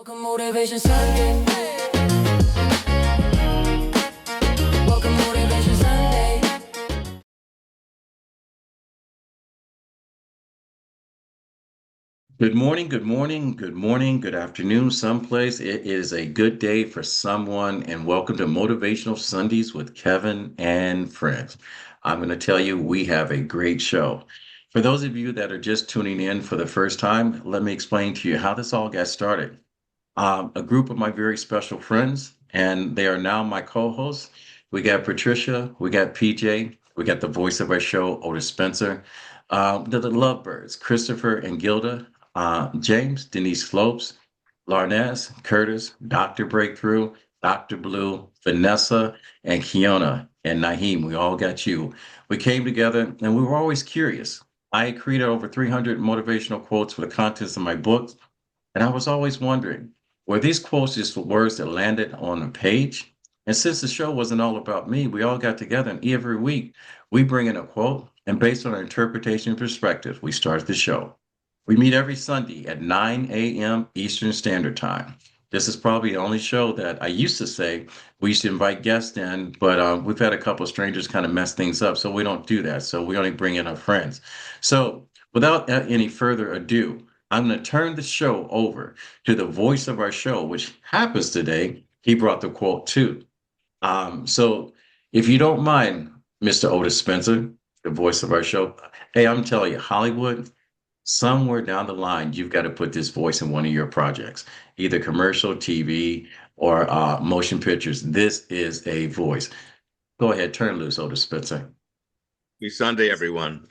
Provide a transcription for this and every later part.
Welcome Motivation Sunday. Welcome Motivation Sunday. Good morning, good morning, good morning, good afternoon, someplace. It is a good day for someone, and welcome to Motivational Sundays with Kevin and friends. I'm going to tell you, we have a great show. For those of you that are just tuning in for the first time, let me explain to you how this all got started. A group of my very special friends, and they are now my co-hosts. We got Patricia, we got PJ, we got the voice of our show, Otis Spencer, the Lovebirds, Christopher and Gilda, James, Denise Slopes, Larnez, Curtis, Dr. Breakthrough, Dr. Blue, Vanessa, and Kiona, and Naheem. We all got you. We came together and we were always curious. I created over 300 motivational quotes for the contents of my books, and I was always wondering, were these quotes just words that landed on a page? And since the show wasn't all about me, we all got together and every week we bring in a quote, and based on our interpretation and perspective, we start the show. We meet every Sunday at 9 a.m. Eastern Standard Time. This is probably the only show that I used to say we used to invite guests in, but we've had a couple of strangers kind of mess things up, so we don't do that. So we only bring in our friends. So without any further ado, I'm going to turn the show over to the voice of our show, which happens today. He brought the quote too. So if you don't mind, Mr. Otis Spencer, the voice of our show, hey, I'm telling you, Hollywood, somewhere down the line, you've got to put this voice in one of your projects, either commercial, TV, or motion pictures. This is a voice. Go ahead, turn loose, Otis Spencer. Happy Sunday, everyone.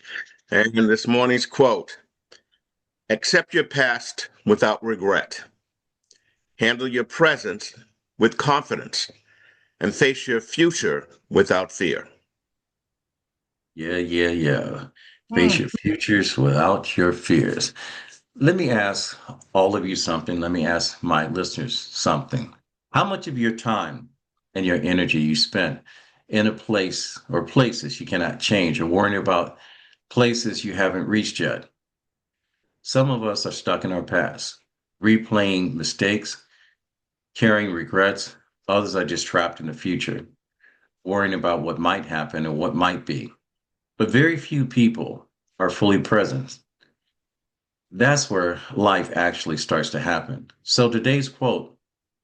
And this morning's quote: accept your past without regret, handle your present with confidence, and face your future without fear. Yeah. Face your futures without your fears. Let me ask all of you something. Let me ask my listeners something. How much of your time and your energy you spent in a place or places you cannot change or worrying about places you haven't reached yet? Some of us are stuck in our past, replaying mistakes, carrying regrets. Others are just trapped in the future, worrying about what might happen and what might be. But very few people are fully present. That's where life actually starts to happen. So today's quote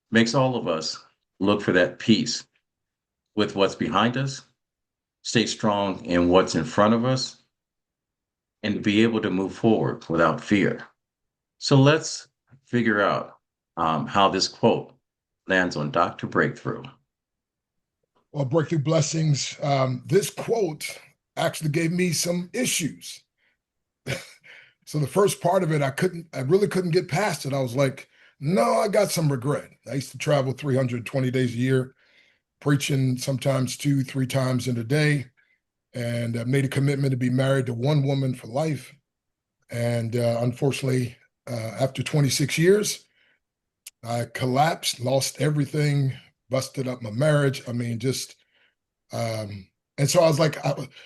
makes all of us look for that peace with what's behind us, stay strong in what's in front of us, and be able to move forward without fear. So let's figure out how this quote lands on Dr. Breakthrough. Well, Breakthrough Blessings, this quote actually gave me some issues. So the first part of it, I really couldn't get past it. I was like, no, I got some regret. I used to travel 320 days a year, preaching sometimes 2, 3 times in a day, and I made a commitment to be married to one woman for life. And unfortunately, after 26 years, I collapsed, lost everything, busted up my marriage. I mean, just and so I was like,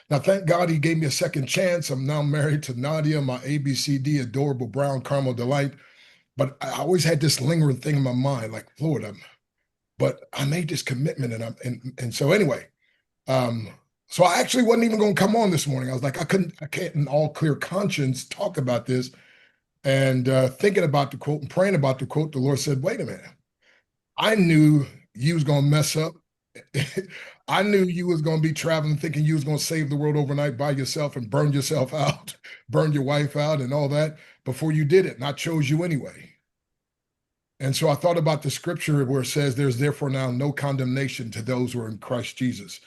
now thank God he gave me a second chance. I'm now married to Nadia, my ABCD, adorable brown caramel delight. But I always had this lingering thing in my mind, like, Lord, but I made this commitment, and so anyway, so I actually wasn't even going to come on this morning. I was like, I can't in all clear conscience talk about this. And thinking about the quote and praying about the quote, the Lord said, wait a minute, I knew you was going to mess up. I knew you was going to be traveling thinking you was going to save the world overnight by yourself and burn yourself out, burn your wife out and all that before you did it. And I chose you anyway. And so I thought about the scripture where it says, there's therefore now no condemnation to those who are in Christ Jesus.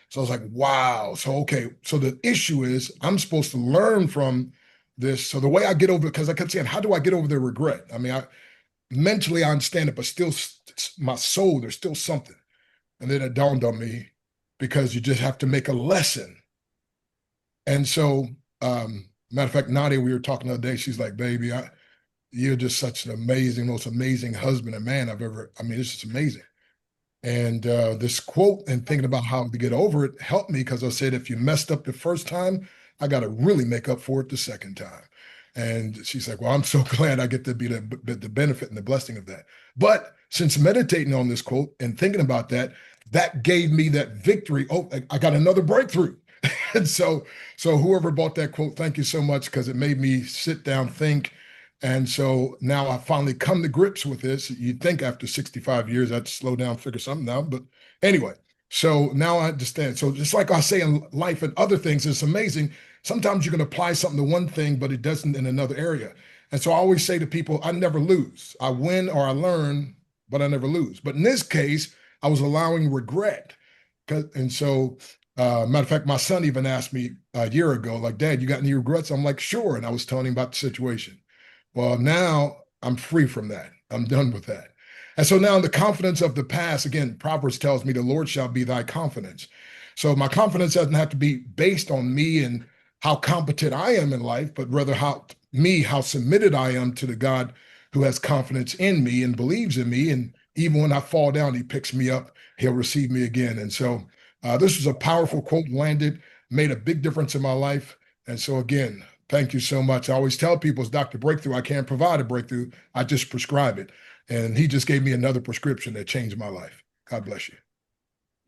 So I was like, wow. So, okay. So the issue is I'm supposed to learn from this. So the way I get over it, because I kept saying, how do I get over the regret? I mean, mentally I understand it, but still my soul, there's still something. And then it dawned on me, because you just have to make a lesson. And so, matter of fact, Nadia, we were talking the other day, she's like, baby, you're just such an amazing, most amazing husband and man I've ever, I mean, it's just amazing. And this quote and thinking about how to get over it helped me, because I said, if you messed up the first time, I got to really make up for it the second time. And she's like, well, I'm so glad I get to be the benefit and the blessing of that. But since meditating on this quote and thinking about that, that gave me that victory. Oh, I got another breakthrough. And so whoever bought that quote, thank you so much, because it made me sit down, think. And so now I finally come to grips with this. You'd think after 65 years, I'd slow down, figure something out. But anyway, so now I understand. So just like I say in life and other things, it's amazing. Sometimes you can apply something to one thing, but it doesn't in another area. And so I always say to people, I never lose. I win or I learn, but I never lose. But in this case, I was allowing regret. And so, matter of fact, my son even asked me a year ago, like, Dad, you got any regrets? I'm like, sure. And I was telling him about the situation. Well, now I'm free from that. I'm done with that. And so now the confidence of the past, again, Proverbs tells me the Lord shall be thy confidence. So my confidence doesn't have to be based on me and how competent I am in life, but rather how submitted I am to the God who has confidence in me and believes in me. And even when I fall down, he picks me up, he'll receive me again. And so this was a powerful quote, landed, made a big difference in my life. And so again, thank you so much. I always tell people it's Dr. Breakthrough. I can't provide a breakthrough. I just prescribe it. And he just gave me another prescription that changed my life. God bless you.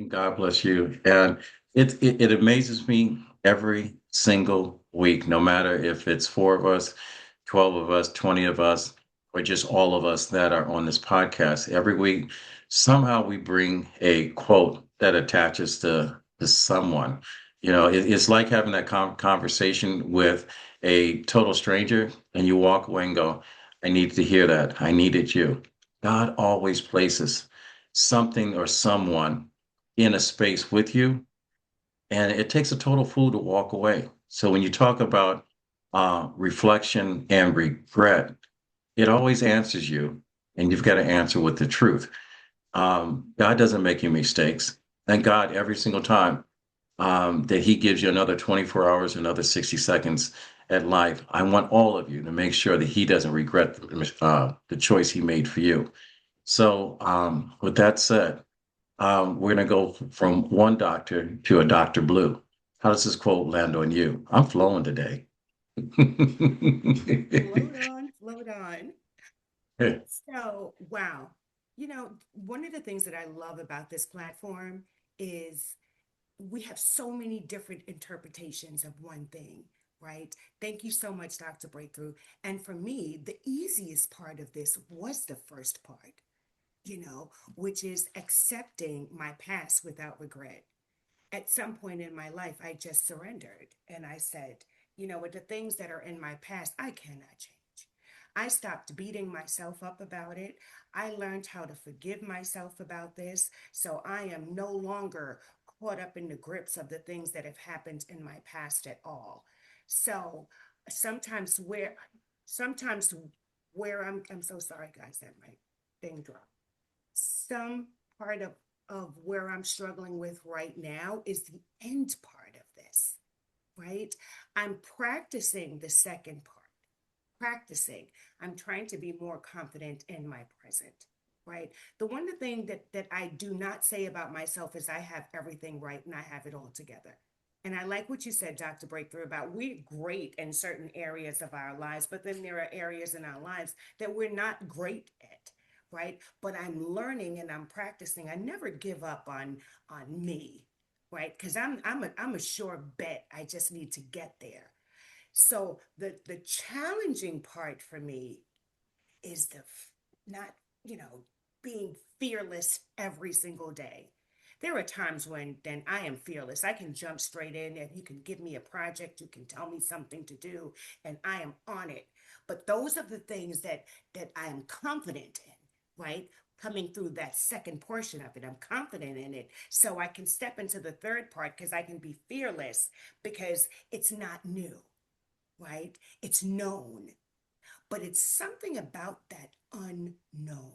God bless you. And it amazes me every single week, no matter if it's four of us, 12 of us, 20 of us, or just all of us that are on this podcast. Every week, somehow we bring a quote that attaches to someone. It's like having that conversation with a total stranger, and you walk away and go, I needed to hear that. I needed you. God always places something or someone in a space with you, and it takes a total fool to walk away. So when you talk about reflection and regret, it always answers you, and you've got to answer with the truth. God doesn't make any mistakes. Thank God every single time that He gives you another 24 hours, another 60 seconds at life. I want all of you to make sure that He doesn't regret the choice He made for you. So, with that said, we're going to go from one doctor to a Dr. Blue. How does this quote land on you? I'm flowing today. Float on. So, wow. One of the things that I love about this platform is we have so many different interpretations of one thing, right? Thank you so much, Dr. Breakthrough. And for me, the easiest part of this was the first part, which is accepting my past without regret. At some point in my life, I just surrendered and I said, with the things that are in my past, I cannot change. I stopped beating myself up about it. I learned how to forgive myself about this. So I am no longer caught up in the grips of the things that have happened in my past at all. So sometimes where, sometimes where I'm so sorry, guys, that my thing dropped. Some part of where I'm struggling with right now is the end part of this, right? I'm practicing the second part, practicing. I'm trying to be more confident in my present, right? The thing that I do not say about myself is I have everything right and I have it all together. And I like what you said, Dr. Breakthrough, about we're great in certain areas of our lives, but then there are areas in our lives that we're not great at, right? But I'm learning and I'm practicing. I never give up on me, right? Because I'm a sure bet. I just need to get there. So the challenging part for me is not, being fearless every single day. There are times when then I am fearless. I can jump straight in and you can give me a project, you can tell me something to do, and I am on it. But those are the things that I am confident in, right? Coming through that second portion of it. I'm confident in it. So I can step into the third part because I can be fearless because it's not new, right? It's known, but it's something about that unknown,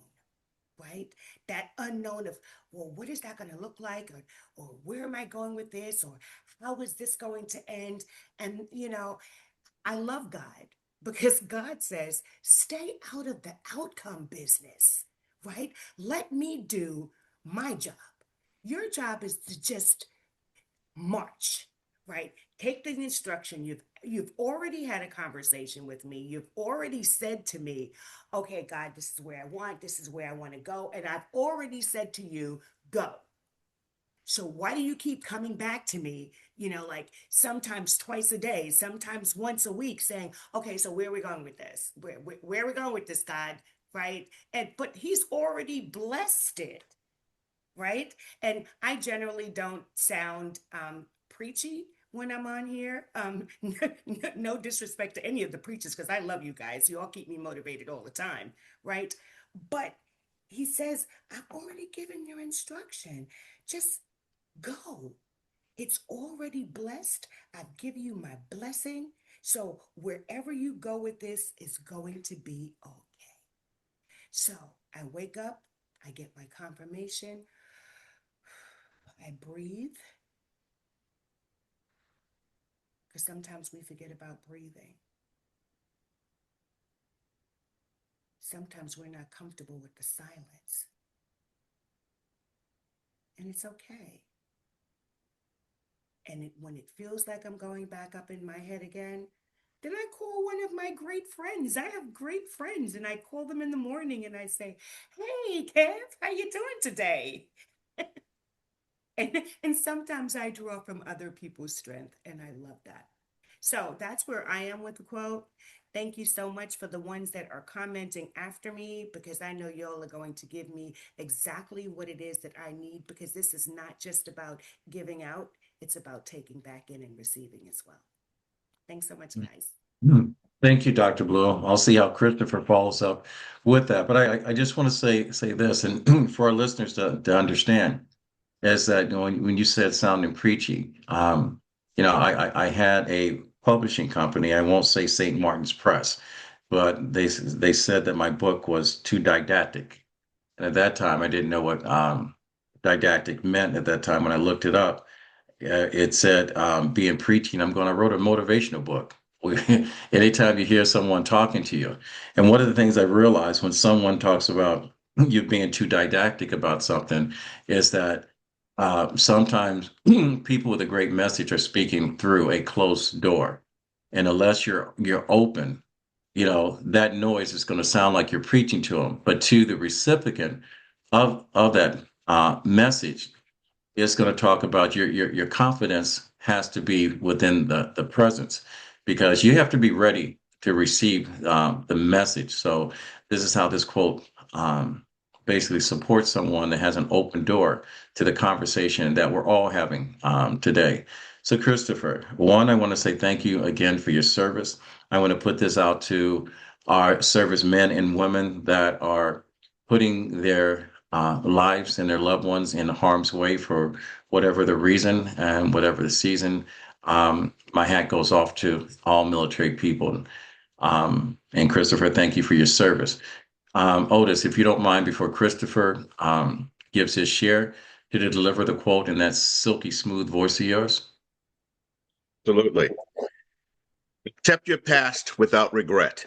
right? That unknown of, well, what is that going to look like? Or where am I going with this? Or how is this going to end? And, I love God because God says, stay out of the outcome business, right? Let me do my job. Your job is to just march, right? Take the instruction. you've already had a conversation with me. You've already said to me, okay, God, this is where I want, this is where I want to go. And I've already said to you, go. So why do you keep coming back to me, like sometimes twice a day, sometimes once a week saying, okay, so where are we going with this? Where are we going with this, God? Right? But he's already blessed it, right? And I generally don't sound preachy when I'm on here. No disrespect to any of the preachers, because I love you guys. You all keep me motivated all the time, right? But he says, I've already given your instruction. Just go. It's already blessed. I've given you my blessing. So wherever you go with this is going to be okay. So I wake up, I get my confirmation, I breathe, because sometimes we forget about breathing. Sometimes we're not comfortable with the silence. And it's okay. And when it feels like I'm going back up in my head again, then I call one of my great friends. I have great friends, and I call them in the morning and I say, hey, Kev, how you doing today? And sometimes I draw from other people's strength, and I love that. So that's where I am with the quote. Thank you so much for the ones that are commenting after me, because I know y'all are going to give me exactly what it is that I need, because this is not just about giving out, it's about taking back in and receiving as well. Thanks so much, guys. Hmm. Thank you, Dr. Blue. I'll see how Christopher follows up with that. But I just want to say this, and for our listeners to understand, is that when you said sounding preachy, I had a publishing company. I won't say St. Martin's Press, but they said that my book was too didactic. And at that time, I didn't know what didactic meant at that time when I looked it up. It said being preaching. I wrote a motivational book. Anytime you hear someone talking to you, and one of the things I realized when someone talks about you being too didactic about something is that sometimes people with a great message are speaking through a closed door, and unless you're open, that noise is going to sound like you're preaching to them, but to the recipient of that message, it's going to talk about your confidence has to be within the presence, because you have to be ready to receive the message. So this is how this quote basically supports someone that has an open door to the conversation that we're all having today. So Christopher, one, I want to say thank you again for your service. I want to put this out to our servicemen and women that are putting their lives and their loved ones in harm's way for whatever the reason and whatever the season. My hat goes off to all military people. And Christopher, thank you for your service. Otis, if you don't mind, before Christopher gives his share, to deliver the quote in that silky smooth voice of yours. Absolutely. Accept your past without regret.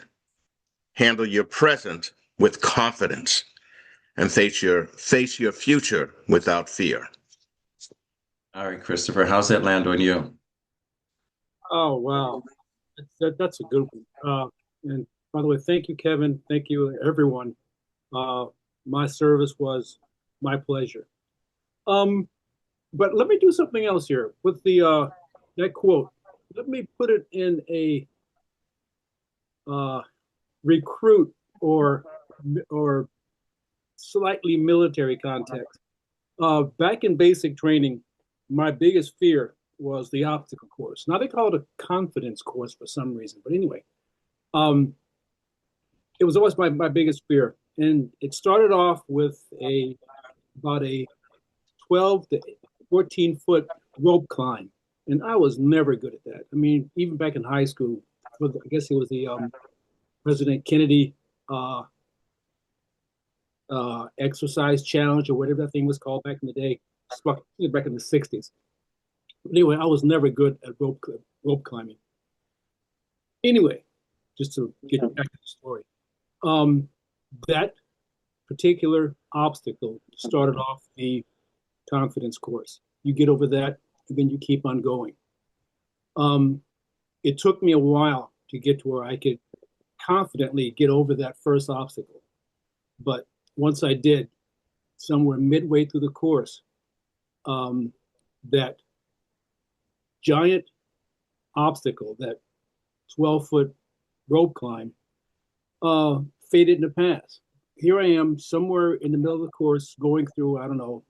Handle your present with confidence, and face your future without fear. All right, Christopher, how's that land on you? Oh, wow. That's a good one. And by the way, thank you, Kevin. Thank you, everyone. My service was my pleasure. But let me do something else here with the that quote. Let me put it in a recruit or slightly military context. Back in basic training, my biggest fear was the obstacle course. Now they call it a confidence course for some reason, but anyway, um, it was always my biggest fear. And it started off with about a 12 to 14-foot rope climb. And I was never good at that. I mean, even back in high school, I guess it was the President Kennedy uh, exercise challenge or whatever that thing was called back in the day, back in the 60s. Anyway, I was never good at rope climbing. Anyway, just to get back to the story, that particular obstacle started off the confidence course. You get over that, and then you keep on going. it took me a while to get to where I could confidently get over that first obstacle. But once I did, somewhere midway through the course, um, that giant obstacle, that 12-foot rope climb, faded in the past. Here I am, somewhere in the middle of the course, going through, I don't know,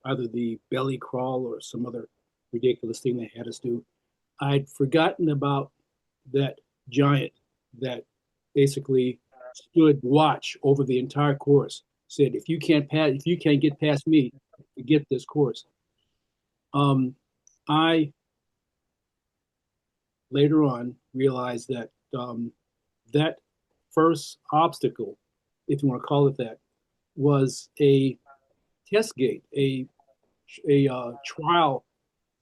either the belly crawl or some other ridiculous thing they had us do. I'd forgotten about that giant that basically stood watch over the entire course. Said, if you can't get past me, forget this course. I later on realized that that first obstacle, if you want to call it that, was a test gate, a trial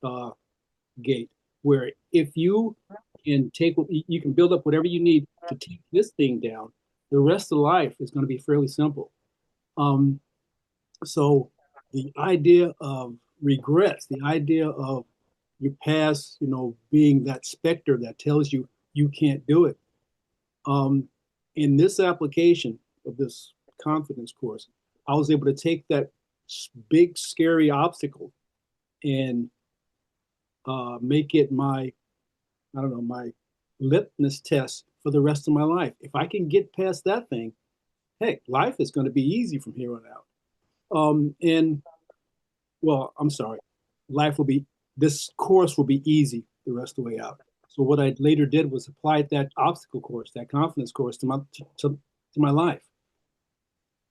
uh, gate, where if you you can build up whatever you need to take this thing down, the rest of life is going to be fairly simple. Um, so the idea of regrets, the idea of your past, being that specter that tells you you can't do it. In this application of this confidence course, I was able to take that big, scary obstacle and make it my, I don't know, my litmus test for the rest of my life. If I can get past that thing, heck, life is going to be easy from here on out. And well, I'm sorry, this course will be easy the rest of the way out. So what I later did was applied that obstacle course, that confidence course to my life.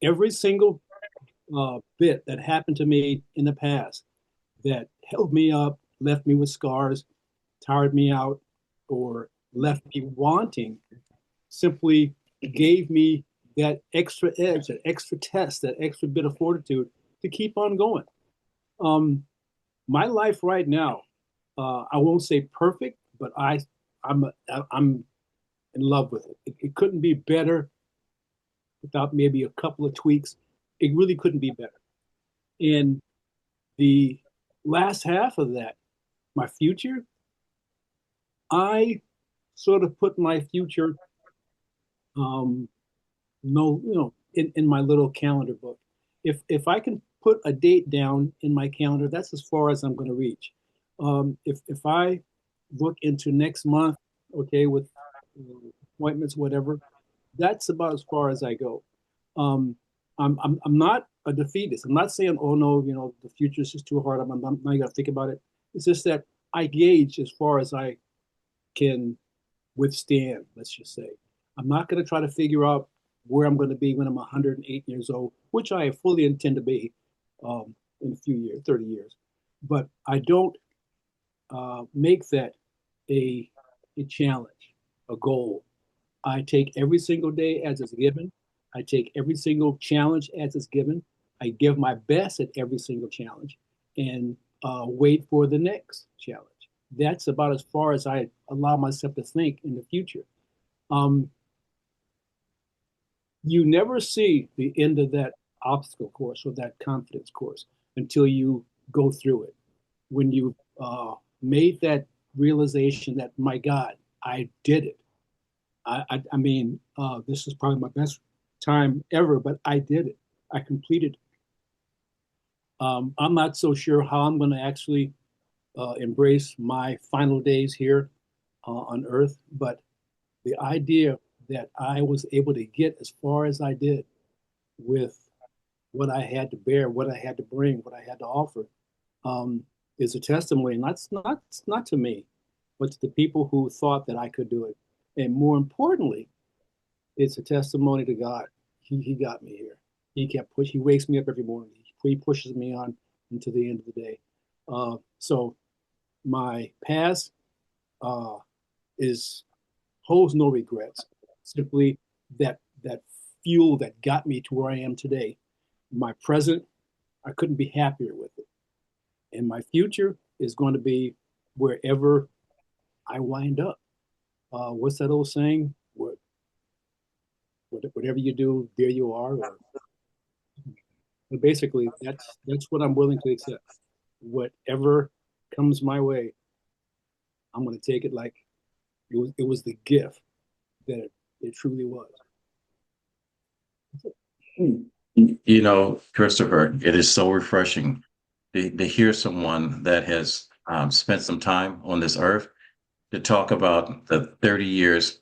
Every single bit that happened to me in the past that held me up, left me with scars, tired me out, or left me wanting, simply gave me that extra edge, that extra test, that extra bit of fortitude to keep on going. My life right now, I won't say perfect, but I'm in love with it. It couldn't be better without maybe a couple of tweaks. It really couldn't be better. And the last half of that, my future, I sort of put my future, no, in my little calendar book. If I can put a date down in my calendar, that's as far as I'm going to reach. If I look into next month, okay, with appointments, whatever, that's about as far as I go. I'm not a defeatist. I'm not saying, oh no, the future is just too hard. I'm not going to think about it. It's just that I gauge as far as I can withstand, let's just say. I'm not going to try to figure out where I'm going to be when I'm 108 years old, which I fully intend to be in a few years, 30 years. But I don't make that a challenge, a goal. I take every single day as it's given. I take every single challenge as it's given. I give my best at every single challenge and wait for the next challenge. That's about as far as I allow myself to think in the future. You never see the end of that obstacle course or that confidence course until you go through it. When you made that realization that, my God, I did it. I mean, this is probably my best time ever, but I did it. I completed it. I'm not so sure how I'm going to actually embrace my final days here on Earth, but the idea that I was able to get as far as I did with what I had to bear, what I had to bring, what I had to offer, is a testimony. And that's not to me, but to the people who thought that I could do it. And more importantly, it's a testimony to God. He got me here. He wakes me up every morning. He pushes me on until the end of the day. So my past is holds no regrets. Simply that fuel that got me to where I am today. My present, I couldn't be happier with it. And my future is going to be wherever I wind up. What's that old saying? Whatever you do, there you are. But basically, that's what I'm willing to accept. Whatever comes my way, I'm going to take it like It was the gift that it truly was. You know, Christopher, it is so refreshing to hear someone that has spent some time on this earth to talk about the 30 years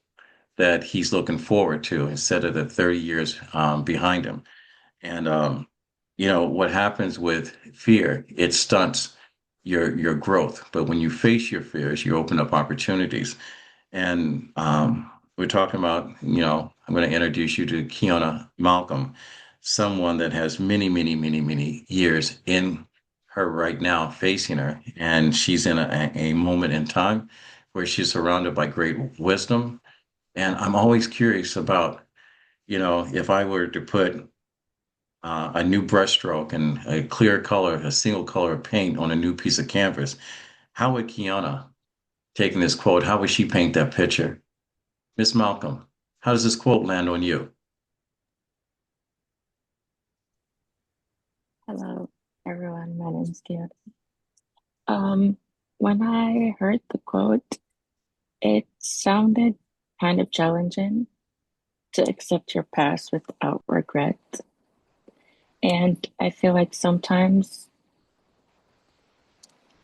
that he's looking forward to instead of the 30 years behind him. And you know what happens with fear, it stunts your growth. But when you face your fears, you open up opportunities. And we're talking about, you know, I'm going to introduce you to Kiana Malcolm, someone that has many, many, many, many years in her right now facing her. And she's in a moment in time where she's surrounded by great wisdom. And I'm always curious about, you know, if I were to put a new brushstroke and a clear color, a single color of paint on a new piece of canvas, how would Kiana, taking this quote, how would she paint that picture? Miss Malcolm, how does this quote land on you? Hello, everyone. My name's Gail. Um, when I heard the quote, it sounded kind of challenging to accept your past without regret. And I feel like sometimes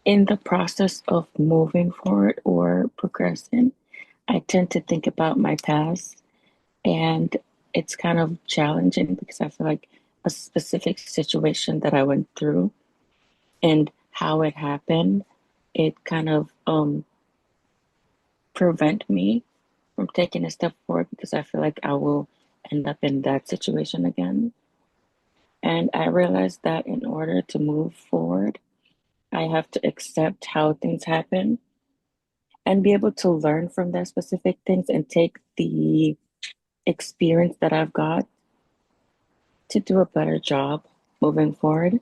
in the process of moving forward or progressing, I tend to think about my past, and it's kind of challenging because I feel like a specific situation that I went through and how it happened, it kind of prevent me from taking a step forward because I feel like I will end up in that situation again. And I realized that in order to move forward, I have to accept how things happen and be able to learn from their specific things and take the experience that I've got to do a better job moving forward.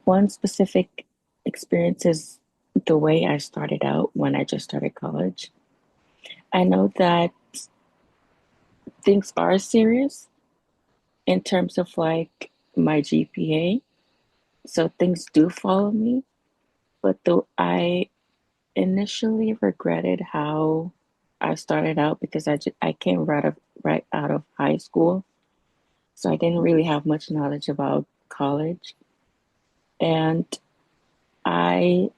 One specific experience is the way I started out when I just started college. I know that things are serious in terms of like my GPA. So things do follow me. But though I initially regretted how I started out because I came right out of high school. So I didn't really have much knowledge about college. And I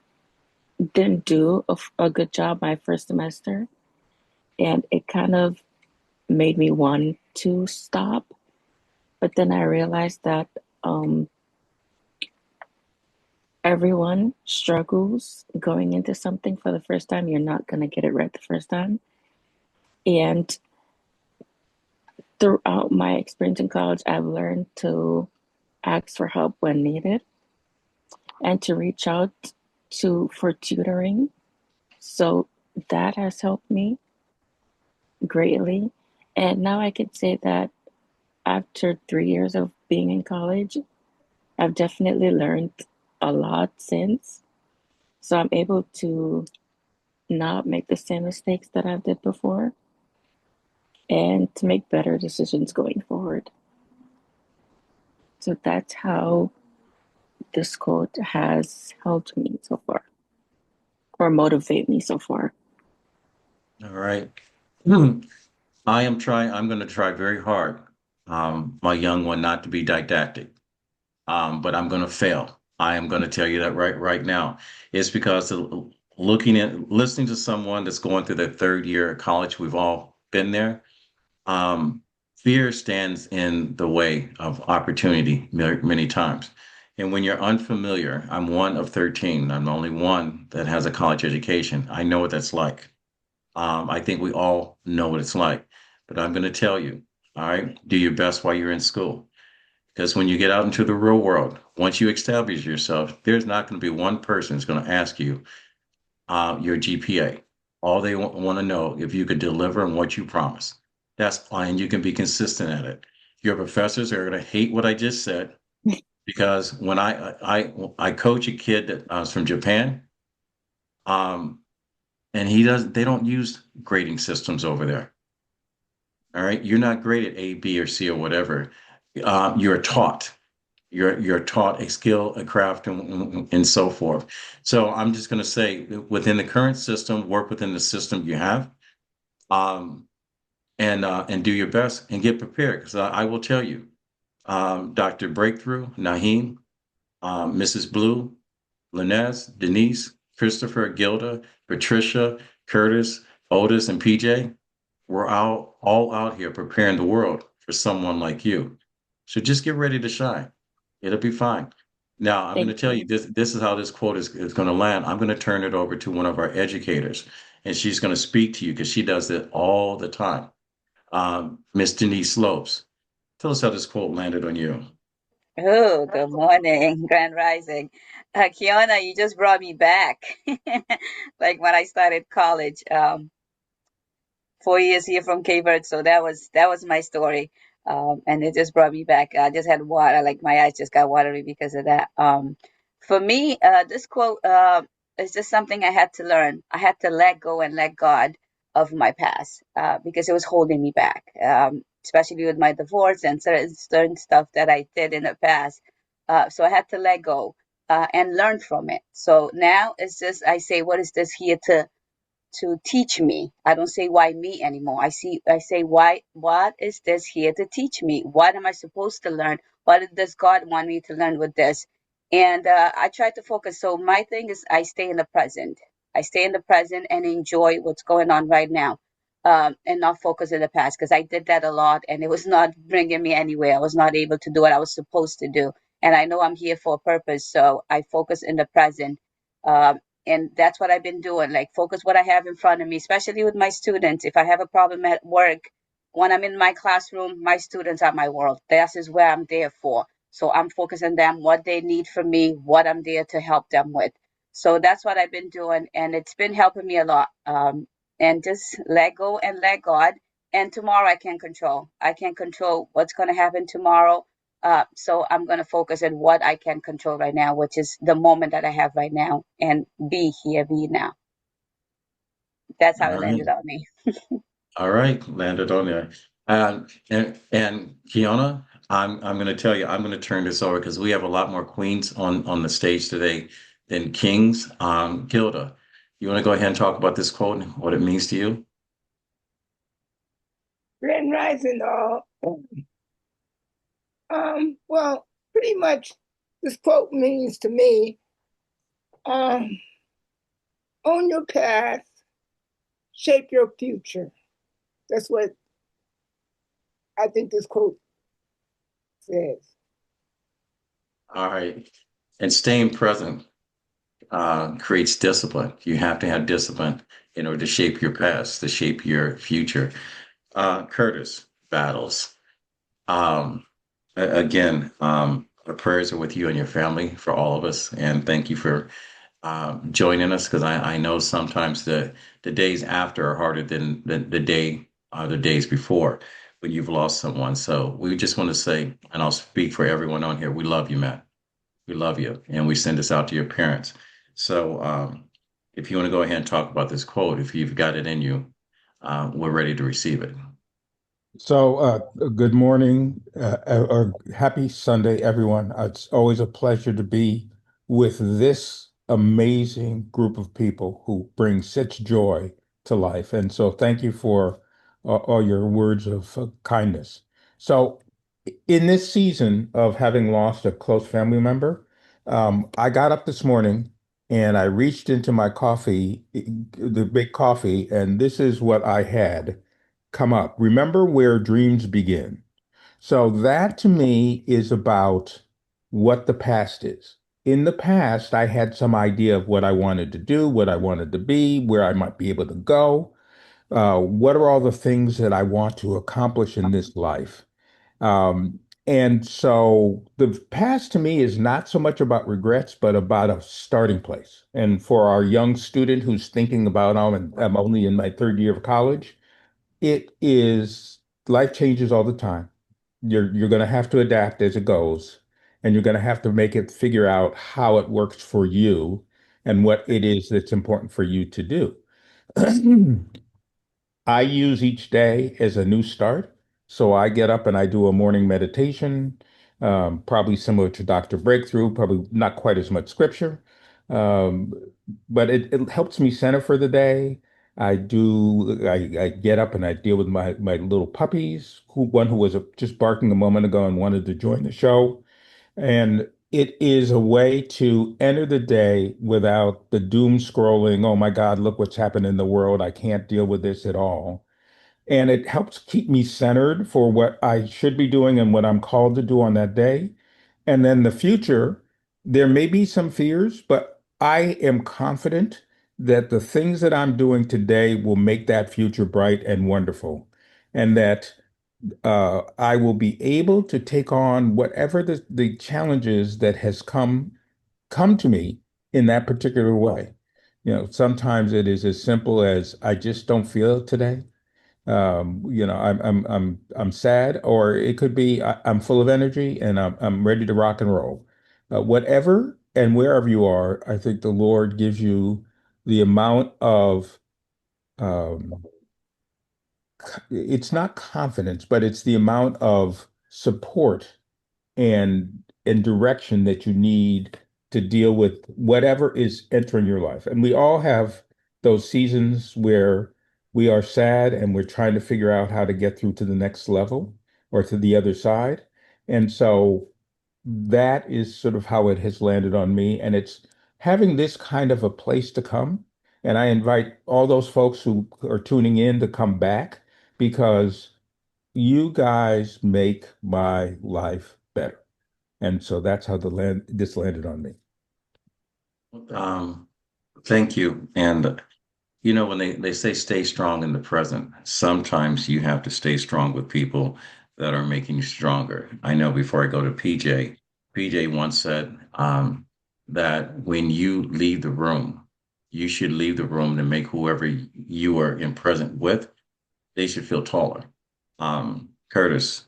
didn't do a good job my first semester. And it kind of made me want to stop. But then I realized that everyone struggles going into something for the first time. You're not going to get it right the first time. And throughout my experience in college, I've learned to ask for help when needed and to reach out to for tutoring. So that has helped me greatly. And now I can say that after 3 years of being in college, I've definitely learned a lot since. So I'm able to not make the same mistakes that I've did before and to make better decisions going forward. So that's how this quote has helped me so far or motivate me so far. All right. I'm going to try very hard, my young one, not to be didactic, but I'm going to fail. I am going to tell you that right now. It's because listening to someone that's going through their third year of college, we've all been there. Um, Fear stands in the way of opportunity many times. And when you're unfamiliar, I'm one of 13. I'm the only one that has a college education. I know what that's like. I think we all know what it's like, but I'm going to tell you, all right, do your best while you're in school. Because when you get out into the real world, once you establish yourself, there's not going to be one person who's going to ask you your GPA. All they want to know if you could deliver on what you promise. That's fine. You can be consistent at it. Your professors are going to hate what I just said because when I coach a kid that was from Japan, um, and they don't use grading systems over there. All right. You're not great at A, B, or C or whatever. You're taught. you're taught a skill, a craft, and so forth. So I'm just going to say, within the current system, work within the system you have, um, and do your best and get prepared. Because I will tell you, Dr. Breakthrough, Naheem, Mrs. Blue, Linez, Denise, Christopher, Gilda, Patricia, Curtis, Otis, and PJ, we're all out here preparing the world for someone like you. So just get ready to shine. It'll be fine. Now, I'm going to Thank tell you you. this is how this quote is going to land. I'm going to turn it over to one of our educators, and she's going to speak to you because she does it all the time. Miss Denise Slopes, tell us how this quote landed on you. Oh, good morning, Grand Rising. Kiana, you just brought me back. Like when I started college. 4 years here from Cape Verde, so that was my story, and it just brought me back. I just had water, like my eyes just got watery because of that. For me, this quote is just something I had to learn. I had to let go and let God of my past because it was holding me back, especially with my divorce and certain stuff that I did in the past. So I had to let go and learn from it. So now it's just I say, what is this here to teach me? I don't say why me anymore. I say why what is this here to teach me? What am I supposed to learn? What does God want me to learn with this? And I try to focus. So my thing is I stay in the present. I stay in the present and enjoy what's going on right now. And not focus in the past because I did that a lot and it was not bringing me anywhere. I was not able to do what I was supposed to do. And I know I'm here for a purpose. So I focus in the present. Um, and that's what I've been doing, like focus what I have in front of me, especially with my students. If I have a problem at work, when I'm in my classroom, my students are my world. This is where I'm there for. So I'm focusing on them, what they need from me, what I'm there to help them with. So that's what I've been doing, and it's been helping me a lot. And just let go and let God. And tomorrow I can't control. I can't control what's going to happen tomorrow. So I'm going to focus on what I can control right now, which is the moment that I have right now, and be here, be now. That's All how it right. landed on me. All right, landed on there. And Kiana, I'm going to tell you, I'm going to turn this over because we have a lot more queens on the stage today than kings. Gilda, you want to go ahead and talk about this quote and what it means to you? Grand Rising all. Well, pretty much this quote means to me, um, own your path, shape your future. That's what I think this quote says. All right. And staying present creates discipline. You have to have discipline in order to shape your past, to shape your future. Curtis, battles. Um, Again, our prayers are with you and your family for all of us, and thank you for joining us because I know sometimes the days after are harder than the days before when you've lost someone. So we just want to say, and I'll speak for everyone on here, we love you, Matt. We love you, and we send this out to your parents. So if you want to go ahead and talk about this quote, if you've got it in you, we're ready to receive it. So, good morning or happy Sunday, everyone. It's always a pleasure to be with this amazing group of people who bring such joy to life. And so, thank you for all your words of kindness. So, in this season of having lost a close family member, I got up this morning and I reached into my coffee, the big coffee, and this is what I had come up. Remember where dreams begin. So that to me is about what the past is. In the past, I had some idea of what I wanted to do, what I wanted to be, where I might be able to go. What are all the things that I want to accomplish in this life? And so the past to me is not so much about regrets, but about a starting place. And for our young student who's thinking about, I'm only in my third year of college, it is life changes all the time. You're going to have to adapt as it goes, and you're going to have to make it figure out how it works for you and what it is that's important for you to do. I use each day as a new start. So I get up and I do a morning meditation. probably similar to Dr. Breakthrough, probably not quite as much scripture. Um, but it helps me center for the day. I get up and I deal with my little puppies, one who was just barking a moment ago and wanted to join the show. And it is a way to enter the day without the doom scrolling, oh my God, look what's happened in the world. I can't deal with this at all. And it helps keep me centered for what I should be doing and what I'm called to do on that day. And then the future, there may be some fears, but I am confident that the things that I'm doing today will make that future bright and wonderful. And that I will be able to take on whatever the challenges that has come to me in that particular way. Sometimes it is as simple as I just don't feel it today. I'm sad, or it could be I'm full of energy and I'm ready to rock and roll. Whatever and wherever you are, I think the Lord gives you the amount of um, it's not confidence, but it's the amount of support and direction that you need to deal with whatever is entering your life. And we all have those seasons where we are sad and we're trying to figure out how to get through to the next level or to the other side. And so that is sort of how it has landed on me. And it's having this kind of a place to come. And I invite all those folks who are tuning in to come back because you guys make my life better. And so that's how this landed on me. Um, Thank you. And when they say stay strong in the present, sometimes you have to stay strong with people that are making you stronger. I know before I go to PJ once said that when you leave the room, you should leave the room to make whoever you are in present with, they should feel taller. Curtis,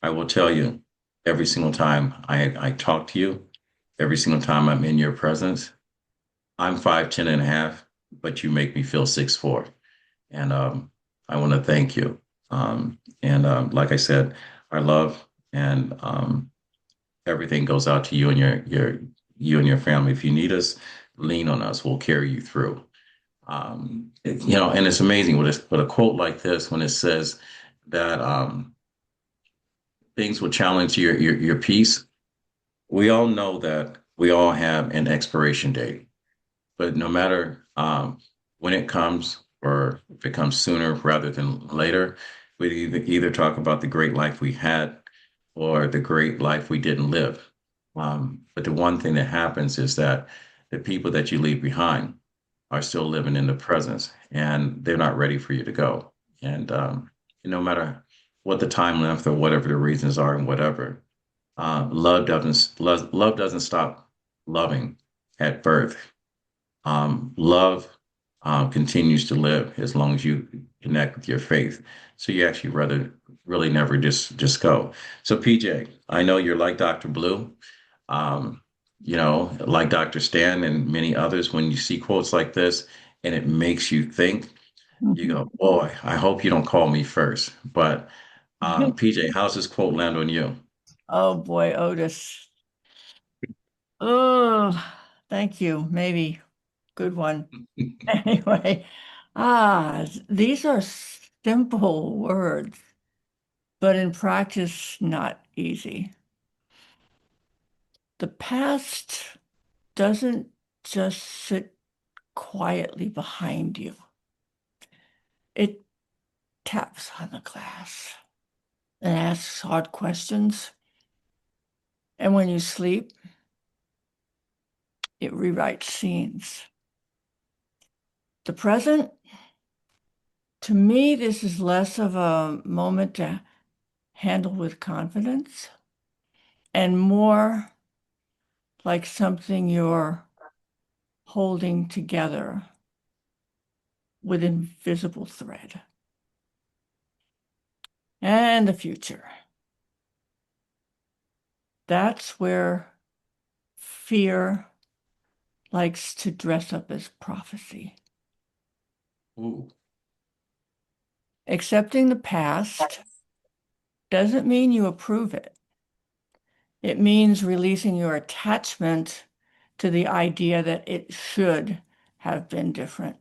I will tell you, every single time I talk to you, every single time I'm in your presence, I'm 5'10" and a half, but you make me feel 6'4". And I want to thank you. And like I said, our love and everything goes out to you and your family. If you need us, lean on us. We'll carry you through. And it's amazing with a quote like this when it says that things will challenge your peace. We all know that we all have an expiration date, but no matter when it comes or if it comes sooner rather than later, we either talk about the great life we had or the great life we didn't live. But the one thing that happens is that the people that you leave behind are still living in the presence and they're not ready for you to go. And no matter what the time length or whatever the reasons are and whatever, love doesn't stop loving at birth. Love continues to live as long as you connect with your faith. So you actually rather really never just go. So PJ, I know you're like Dr. Blue, um, like Dr. Stan and many others. When you see quotes like this and it makes you think, you go, boy, I hope you don't call me first. But PJ, how's this quote land on you? Oh boy, Otis. Oh, thank you. Maybe good one. Anyway, these are simple words, but in practice, not easy. The past doesn't just sit quietly behind you. It taps on the glass and asks hard questions. And when you sleep, it rewrites scenes. The present, to me, this is less of a moment to handle with confidence and more like something you're holding together with invisible thread. And the future. That's where fear likes to dress up as prophecy. Ooh. Accepting the past doesn't mean you approve it. It means releasing your attachment to the idea that it should have been different.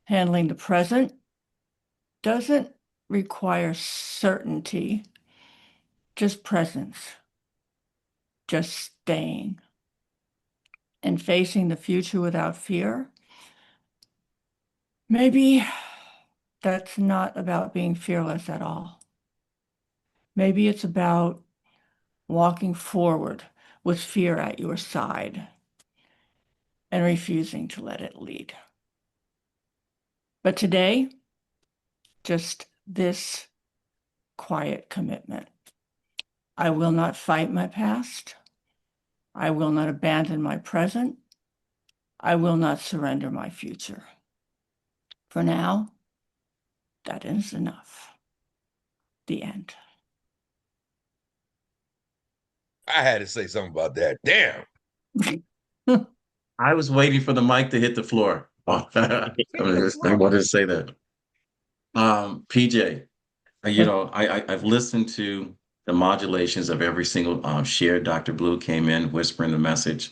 Handling the present doesn't require certainty, just presence, just staying. And facing the future without fear, maybe that's not about being fearless at all. Maybe it's about walking forward with fear at your side and refusing to let it lead. But today, just this quiet commitment. I will not fight my past. I will not abandon my present. I will not surrender my future. For now, that is enough. The end. I had to say something about that. Damn. I was waiting for the mic to hit the floor. I wanted to say that. PJ, I've listened to the modulations of every single share. Dr. Blue came in whispering the message.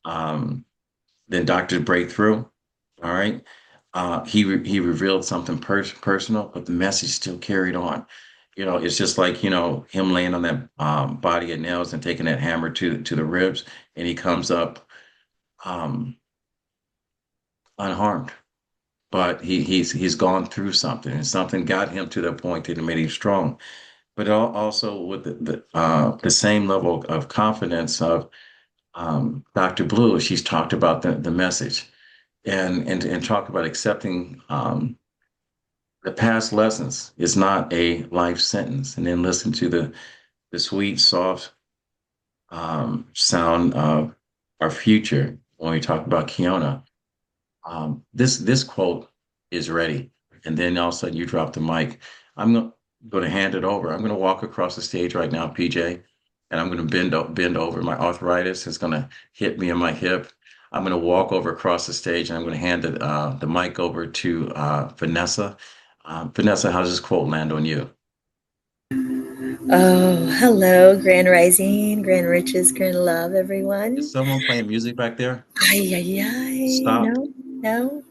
Then Dr. Breakthrough, all right. He revealed something personal, but the message still carried on. It's just like him laying on that body of nails and taking that hammer to the ribs, and he comes up um, unharmed. But he's gone through something, and something got him to the point that it made him strong. But also with the same level of confidence of Dr. Blue, she's talked about the message and talk about accepting the past lessons is not a life sentence, and then listen to the sweet, soft sound of our future when we talk about Kiona. This quote is ready, and then all of a sudden you drop the mic. I'm going to hand it over. I'm going to walk across the stage right now, PJ, and I'm going to bend over. My arthritis is going to hit me in my hip. I'm going to walk over across the stage, and I'm going to hand the mic over to Vanessa. Vanessa, how does this quote land on you? Oh, hello, Grand Rising, Grand Riches, Grand Love, Is everyone. someone playing music back there? Ay, ay, ay. Stop. No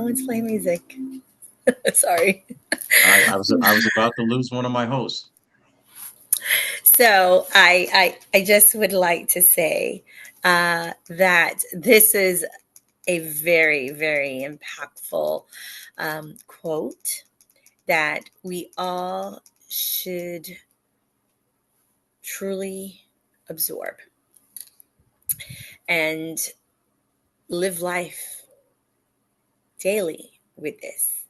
one's playing music. Sorry. I was about to lose one of my hosts. So I just would like to say that this is a very, very impactful quote that we all should truly absorb and live life daily with this.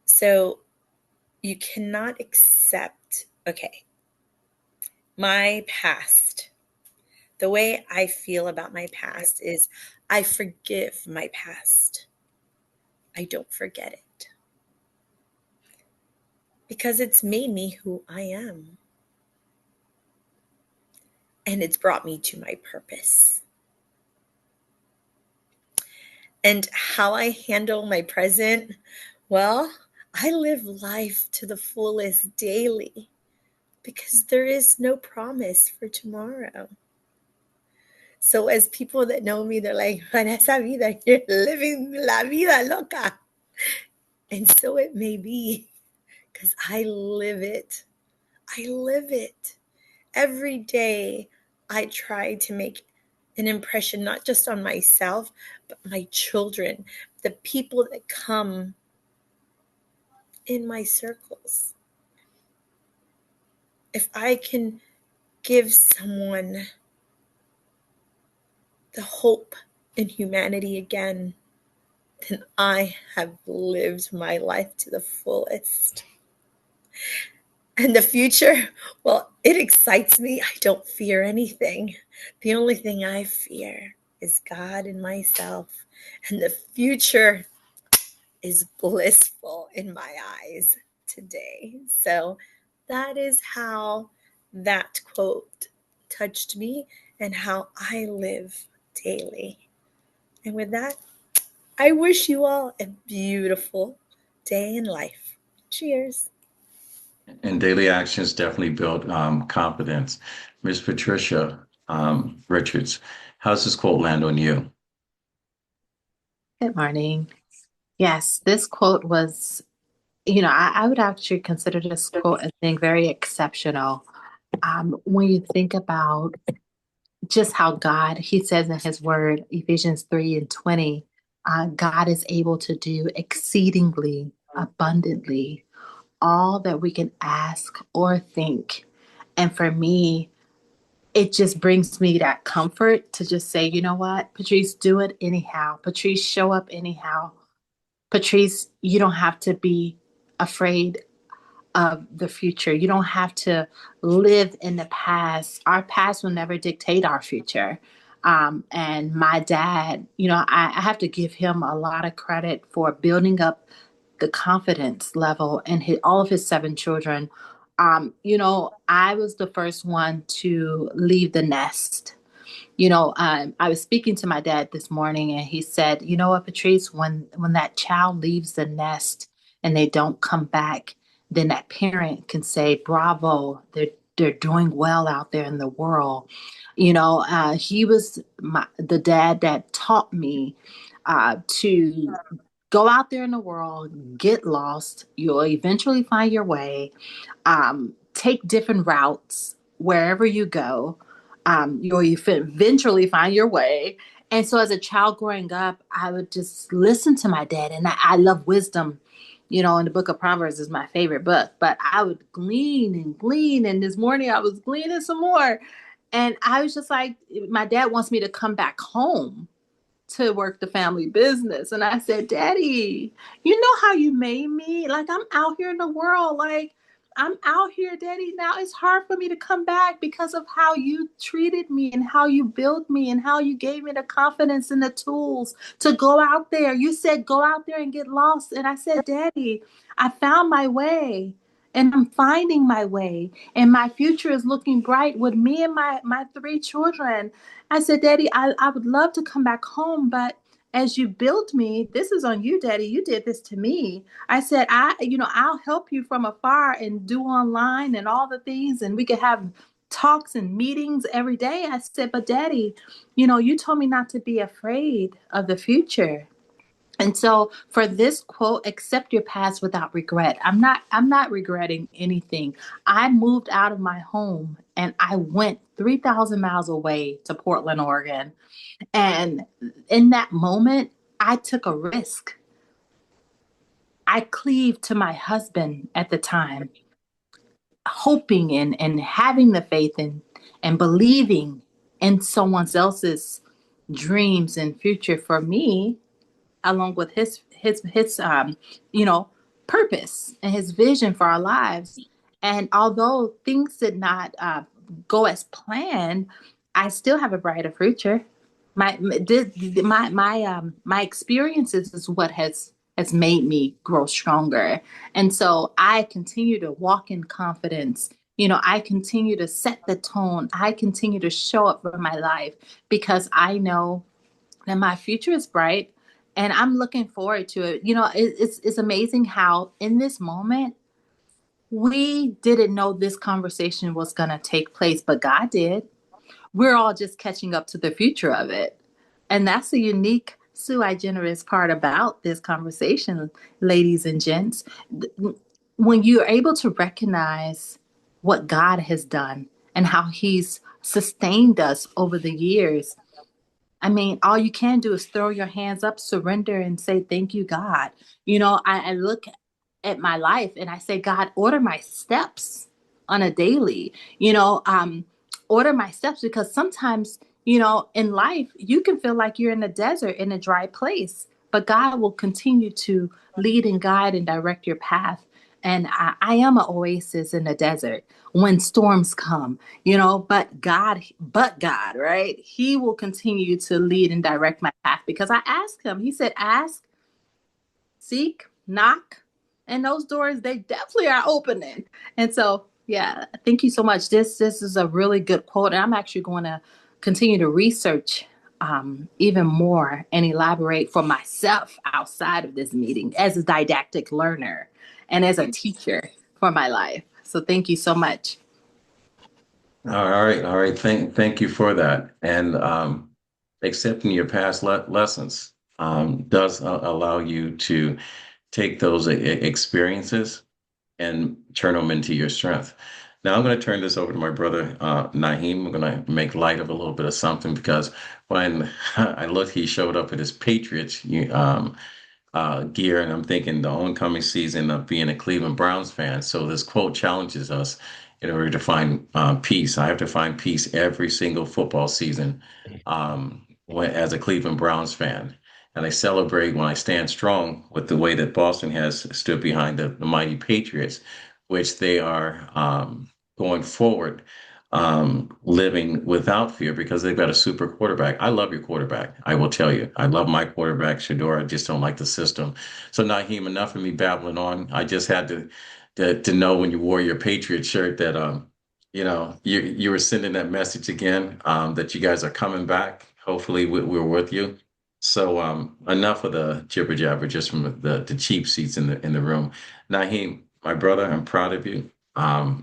So you cannot accept, okay, my past. The way I feel about my past is I forgive my past. I don't forget it because it's made me who I am and it's brought me to my purpose. And how I handle my present, well, I live life to the fullest daily because there is no promise for tomorrow. So as people that know me, they're like, Vanessa Vida, you're living la vida loca. And so it may be because I live it. I live it. Every day I try to make an impression, not just on myself, but my children, the people that come in my circles. If I can give someone the hope in humanity again, then I have lived my life to the fullest. And the future, well, it excites me. I don't fear anything. The only thing I fear is God and myself. And the future is blissful in my eyes today. So that is how that quote touched me and how I live daily. And with that, I wish you all a beautiful day in life. Cheers. And daily actions definitely build confidence. Miss Patricia Richards, how's this quote land on you? Good morning. Yes, this quote was, I would actually consider this quote as being very exceptional. When you think about just how God, he says in his word, Ephesians 3:20, God is able to do exceedingly abundantly all that we can ask or think. And for me, it just brings me that comfort to just say, you know what, Patrice, do it anyhow. Patrice, show up anyhow. Patrice, you don't have to be afraid of the future. You don't have to live in the past. Our past will never dictate our future. And my dad, I have to give him a lot of credit for building up the confidence level in all of his 7 children. I was the first one to leave the nest. I was speaking to my dad this morning, and he said, "You know what, Patrice? When that child leaves the nest and they don't come back, then that parent can say, 'Bravo! They're doing well out there in the world.'" He was the dad that taught me to go out there in the world, get lost. You'll eventually find your way. Take different routes wherever you go. You'll eventually find your way. And so, as a child growing up, I would just listen to my dad, and I love wisdom. In the book of Proverbs is my favorite book, but I would glean and glean. And this morning, I was gleaning some more. And I was just like, my dad wants me to come back home to work the family business. And I said, "Daddy, you know how you made me? Like, I'm out here in the world. Like, I'm out here, Daddy. Now it's hard for me to come back because of how you treated me and how you built me and how you gave me the confidence and the tools to go out there. You said, go out there and get lost." And I said, "Daddy, I found my way. And I'm finding my way. And my future is looking bright with me and my 3 children." I said, "Daddy, I would love to come back home, but as you built me, this is on you, Daddy. You did this to me." I said, I'll help you from afar and do online and all the things, and we could have talks and meetings every day." I said, "But Daddy, you told me not to be afraid of the future." And so for this quote, accept your past without regret. I'm not regretting anything. I moved out of my home and I went 3,000 miles away to Portland, Oregon. And in that moment, I took a risk. I cleaved to my husband at the time, hoping and having the faith and believing in someone else's dreams and future for me, along with his purpose and his vision for our lives. And although things did not go as planned, I still have a brighter future. My experiences is what has made me grow stronger. And so I continue to walk in confidence. I continue to set the tone. I continue to show up for my life because I know and my future is bright, and I'm looking forward to it. It's amazing how in this moment we didn't know this conversation was going to take place, but God did. We're all just catching up to the future of it. And that's the unique sui generis part about this conversation, ladies and gents. When you're able to recognize what God has done and how he's sustained us over the years, I mean, all you can do is throw your hands up, surrender, and say, "Thank you, God." I look at my life and I say, "God, order my steps on a daily, order my steps," because sometimes, in life, you can feel like you're in a desert, in a dry place, but God will continue to lead and guide and direct your path. And I am an oasis in the desert when storms come, but God, right? He will continue to lead and direct my path because I asked him. He said, "Ask, seek, knock," and those doors, they definitely are opening. And so, yeah, thank you so much. This is a really good quote. And I'm actually going to continue to research even more and elaborate for myself outside of this meeting as a didactic learner and as a teacher for my life. So thank you so much. All right. Thank you for that. And accepting your past lessons does allow you to take those experiences and turn them into your strength. Now I'm going to turn this over to my brother Naheem. I'm going to make light of a little bit of something because when I looked, he showed up at his Patriots gear, and I'm thinking the oncoming season of being a Cleveland Browns fan. So this quote challenges us in order to find peace. I have to find peace every single football season as a Cleveland Browns fan. And I celebrate when I stand strong with the way that Boston has stood behind the mighty Patriots, which they are going forward living without fear because they've got a super quarterback. I love your quarterback. I will tell you, I love my quarterback, Shador. I just don't like the system. So Naheem, enough of me babbling on. I just had to know when you wore your Patriot shirt that you were sending that message again that you guys are coming back. Hopefully we're with you. So enough of the jibber jabber just from the cheap seats in the room. Naheem, my brother, I'm proud of you.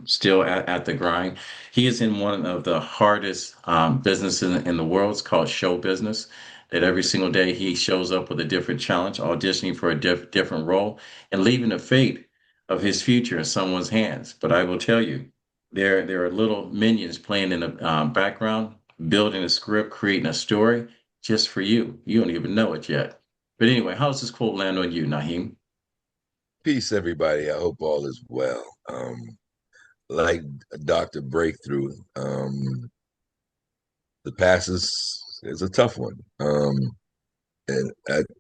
Still at the grind. He is in one of the hardest businesses in the world. It's called show business. That every single day he shows up with a different challenge, auditioning for a different role, and leaving the fate of his future in someone's hands. But I will tell you, there are little minions playing in the background, building a script, creating a story just for you. You don't even know it yet. But anyway, how's this quote land on you, Naheem? Peace, everybody. I hope all is well. Like Dr. Breakthrough, the past is a tough one. And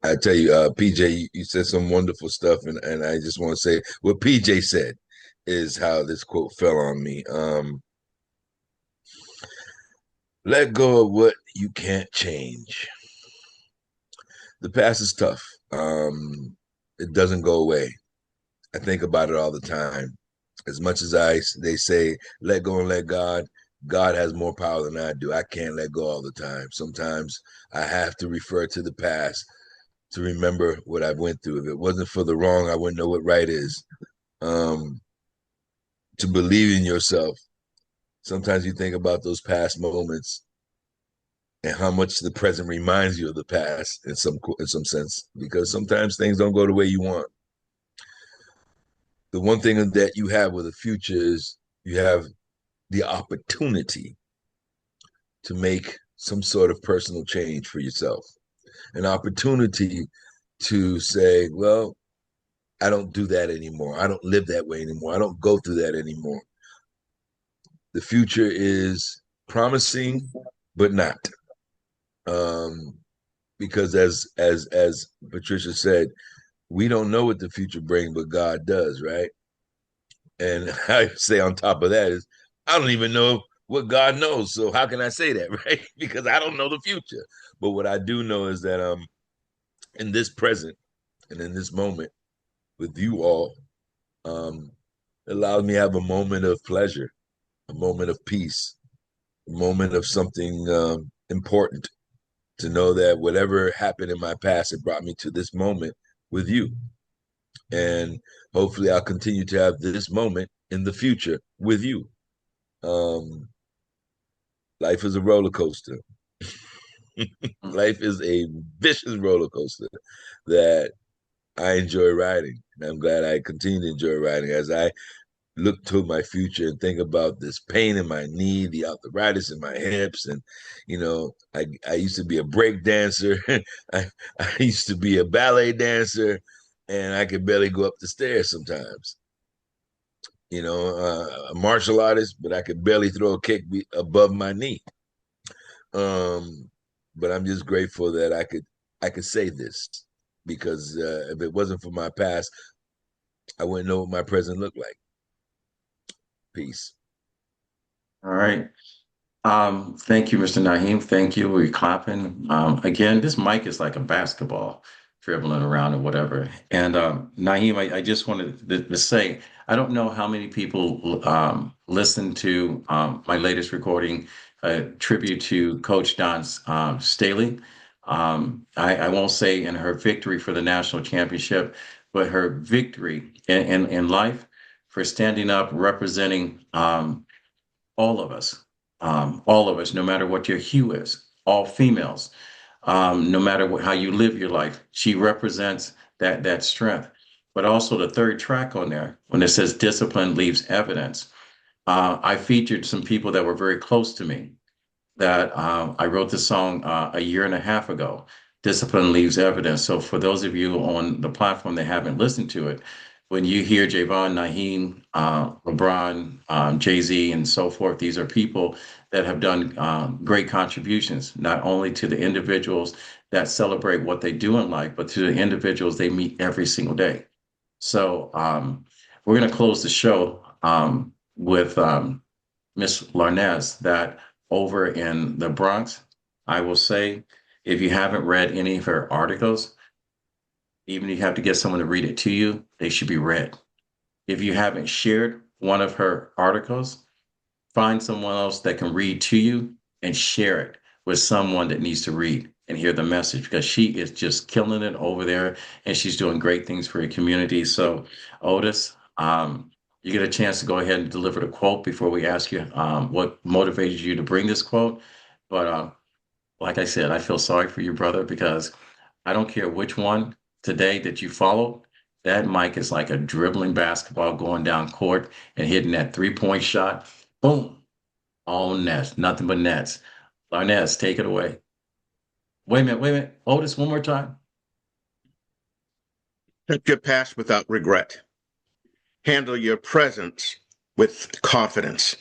I tell you, PJ, you said some wonderful stuff, and I just want to say what PJ said is how this quote fell on me. Let go of what you can't change. The past is tough. It doesn't go away. I think about it all the time. As much as they say, let go and let God, God has more power than I do. I can't let go all the time. Sometimes I have to refer to the past to remember what I went through. If it wasn't for the wrong, I wouldn't know what right is. To believe in yourself. Sometimes you think about those past moments and how much the present reminds you of the past in some sense, because sometimes things don't go the way you want. The one thing that you have with the future is you have the opportunity to make some sort of personal change for yourself, an opportunity to say, well, I don't do that anymore. I don't live that way anymore. I don't go through that anymore. The future is promising, but not. Because as Patricia said, we don't know what the future brings, but God does, right? And I say on top of that is, I don't even know what God knows. So how can I say that, right? Because I don't know the future. But what I do know is that in this present and in this moment with you all, it allows me to have a moment of pleasure, a moment of peace, a moment of something important, to know that whatever happened in my past, it brought me to this moment with you. And hopefully I'll continue to have this moment in the future with you. Life is a roller coaster. Life is a vicious roller coaster that I enjoy riding. And I'm glad I continue to enjoy riding as I look to my future and think about this pain in my knee, the arthritis in my hips. And, I used to be a break dancer. I used to be a ballet dancer, and I could barely go up the stairs sometimes. A martial artist, but I could barely throw a kick above my knee. But I'm just grateful that I could say this, because if it wasn't for my past, I wouldn't know what my present looked like. Peace. All right. Thank you, Mr. Naheem. Thank you. We're clapping. Again, this mic is like a basketball dribbling around or whatever. And Naheem, I just wanted to say, I don't know how many people listened to my latest recording, tribute to Coach Don Staley. I won't say in her victory for the national championship, but her victory in life for standing up, representing all of us, no matter what your hue is, all females, no matter how you live your life. She represents that strength. But also the third track on there, when it says discipline leaves evidence, I featured some people that were very close to me that I wrote this song a year and a half ago. Discipline leaves evidence. So for those of you on the platform that haven't listened to it, when you hear Javon, Naheem, LeBron, Jay-Z, and so forth, these are people that have done great contributions, not only to the individuals that celebrate what they do in life, but to the individuals they meet every single day. So we're going to close the show with Miss Larnez, that over in the Bronx, I will say, if you haven't read any of her articles, even if you have to get someone to read it to you, they should be read. If you haven't shared one of her articles, find someone else that can read to you and share it with someone that needs to read and hear the message, because she is just killing it over there and she's doing great things for your community. So, Otis, you get a chance to go ahead and deliver the quote before we ask you what motivated you to bring this quote. But like I said, I feel sorry for you, brother, because I don't care which one today that you follow. That Mike is like a dribbling basketball going down court and hitting that 3-point shot. Boom. All nets, nothing but nets. Larnez, take it away. Wait a minute. Otis, one more time. Accept your past without regret. Handle your present with confidence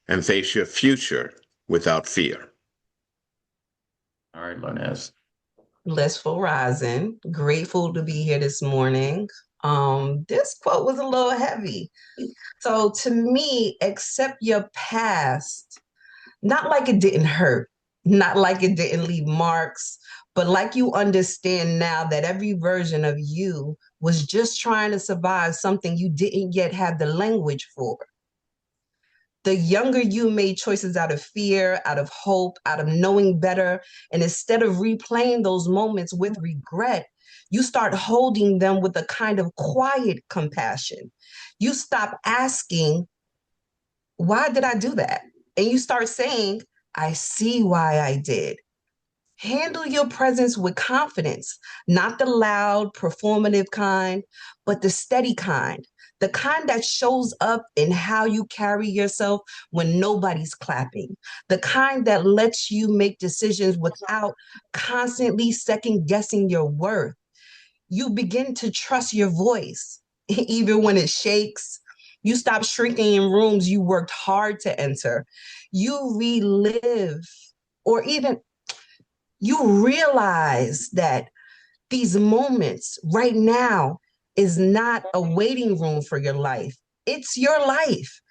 and face your future without fear. All right, Larnez. Blissful rising. Grateful to be here this morning. This quote was a little heavy. So to me, accept your past, not like it didn't hurt, not like it didn't leave marks, but like you understand now that every version of you was just trying to survive something you didn't yet have the language for. The younger you made choices out of fear, out of hope, out of knowing better. And instead of replaying those moments with regret, you start holding them with a kind of quiet compassion. You stop asking, why did I do that? And you start saying, I see why I did. Handle your presence with confidence, not the loud, performative kind, but the steady kind, the kind that shows up in how you carry yourself when nobody's clapping, the kind that lets you make decisions without constantly second guessing your worth. You begin to trust your voice, even when it shakes. You stop shrinking in rooms you worked hard to enter. You relive, or even you realize that these moments right now is not a waiting room for your life. It's your life.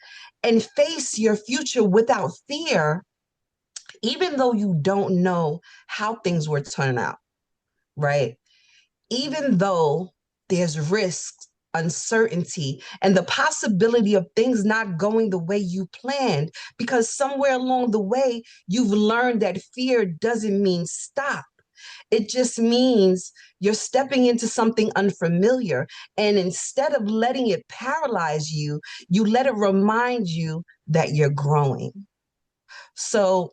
And face your future without fear, even though you don't know how things will turn out, right? Even though there's risk, uncertainty, and the possibility of things not going the way you planned, because somewhere along the way, you've learned that fear doesn't mean stop. It just means you're stepping into something unfamiliar. And instead of letting it paralyze you, you let it remind you that you're growing. So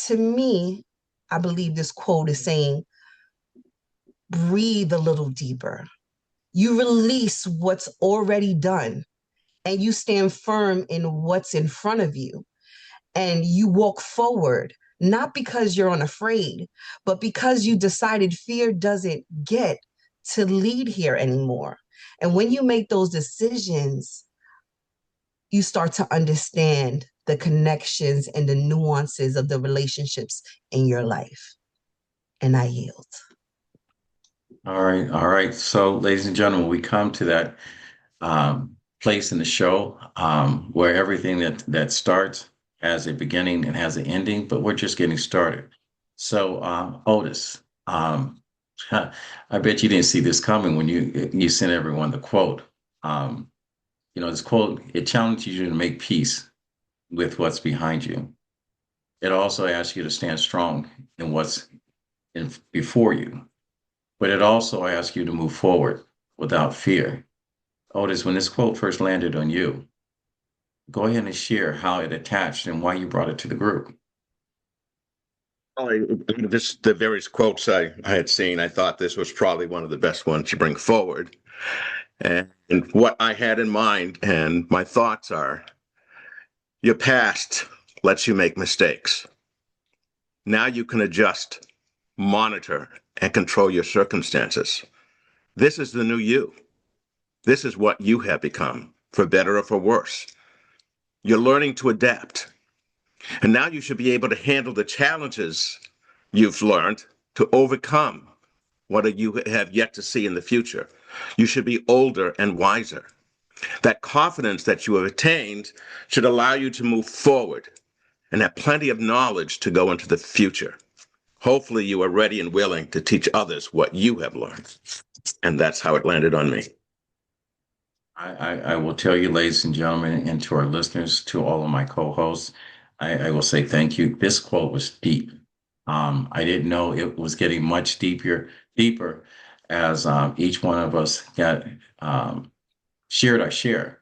to me, I believe this quote is saying, breathe a little deeper. You release what's already done and you stand firm in what's in front of you. And you walk forward, not because you're unafraid, but because you decided fear doesn't get to lead here anymore. And when you make those decisions, you start to understand the connections and the nuances of the relationships in your life. And I yield. All right, all right. So, ladies and gentlemen, we come to that place in the show where everything that starts has a beginning and has an ending, but we're just getting started. So, Otis, I bet you didn't see this coming when you sent everyone the quote. This quote, it challenges you to make peace with what's behind you. It also asks you to stand strong in what's before you, but it also asks you to move forward without fear. Otis, when this quote first landed on you, go ahead and share how it attached and why you brought it to the group. The various quotes I had seen, I thought this was probably one of the best ones to bring forward. And what I had in mind and my thoughts are, your past lets you make mistakes. Now you can adjust, monitor, and control your circumstances. This is the new you. This is what you have become, for better or for worse. You're learning to adapt. And now you should be able to handle the challenges you've learned to overcome what you have yet to see in the future. You should be older and wiser. That confidence that you have attained should allow you to move forward and have plenty of knowledge to go into the future. Hopefully you are ready and willing to teach others what you have learned. And that's how it landed on me. I will tell you, ladies and gentlemen, and to our listeners, to all of my co-hosts, I will say thank you. This quote was deep. I didn't know it was getting much deeper as each one of us got shared our share.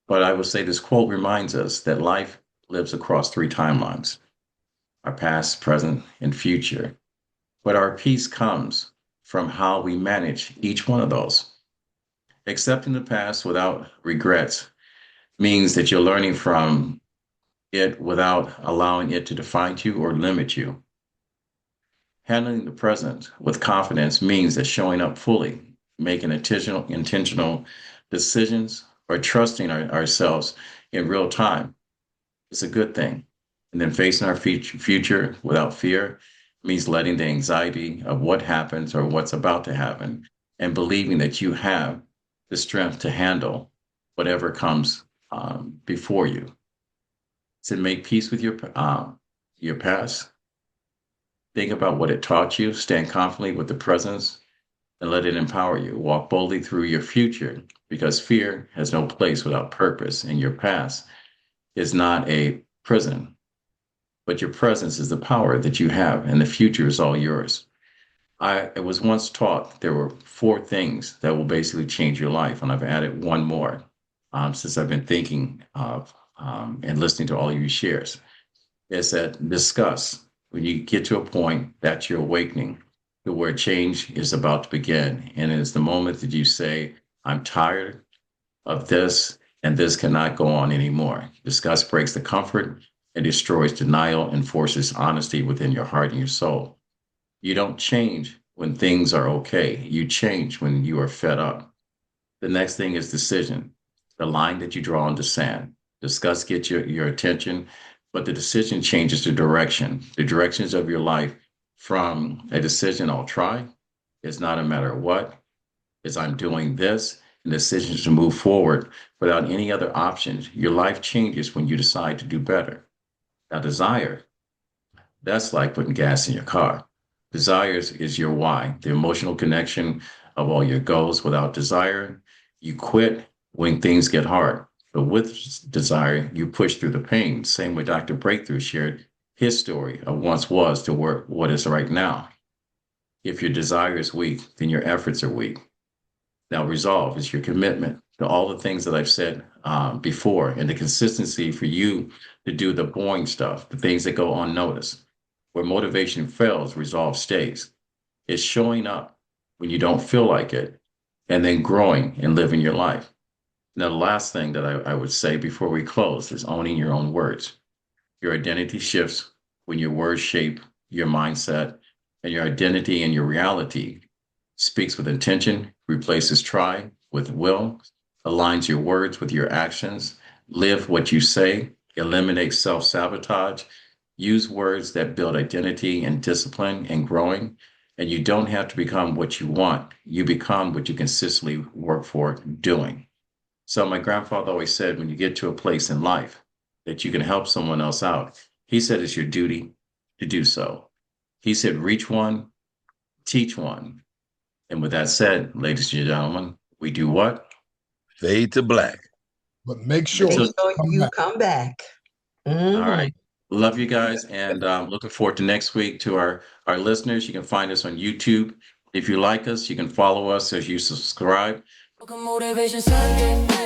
But I will say this quote reminds us that life lives across three timelines: our past, present, and future. But our peace comes from how we manage each one of those. Accepting the past without regrets means that you're learning from it without allowing it to define you or limit you. Handling the present with confidence means that showing up fully, making intentional decisions, or trusting ourselves in real time is a good thing. And then facing our future without fear means letting the anxiety of what happens or what's about to happen and believing that you have the strength to handle whatever comes before you. To make peace with your past, think about what it taught you, stand confidently with the presence, and let it empower you. Walk boldly through your future because fear has no place without purpose, and your past is not a prison, but your presence is the power that you have, and the future is all yours. I was once taught there were four things that will basically change your life, and I've added one more since I've been thinking of and listening to all of your shares. Is that discuss when you get to a point that you're awakening to where change is about to begin, and it is the moment that you say, "I'm tired of this, and this cannot go on anymore." Disgust breaks the comfort and destroys denial and forces honesty within your heart and your soul. You don't change when things are okay. You change when you are fed up. The next thing is decision, the line that you draw in the sand. Disgust gets your attention, but the decision changes the direction. The directions of your life from a decision, "I'll try," is not a matter of what, is "I'm doing this," and decisions to move forward without any other options. Your life changes when you decide to do better. Now, desire, that's like putting gas in your car. Desires is your why, the emotional connection of all your goals. Without desire, you quit when things get hard. But with desire, you push through the pain. Same way Dr. Breakthrough shared his story of once was to what is right now. If your desire is weak, then your efforts are weak. Now, resolve is your commitment to all the things that I've said before, and the consistency for you to do the boring stuff, the things that go unnoticed. Where motivation fails, resolve stays. It's showing up when you don't feel like it, and then growing and living your life. Now, the last thing that I would say before we close is owning your own words. Your identity shifts when your words shape your mindset, and your identity and your reality speaks with intention, replaces try with will, aligns your words with your actions, live what you say, eliminate self-sabotage, use words that build identity and discipline and growing. And you don't have to become what you want. You become what you consistently work for doing. So my grandfather always said, when you get to a place in life that you can help someone else out, he said it's your duty to do so. He said, reach one, teach one. And with that said, ladies and gentlemen, we do what? Fade to black. But make sure Make Until, sure come you back. come back. all Mhm. right. Love you guys, and looking forward to next week. To our listeners, you can find us on YouTube. If you like us, you can follow us as you subscribe. Welcome Motivation Sunday.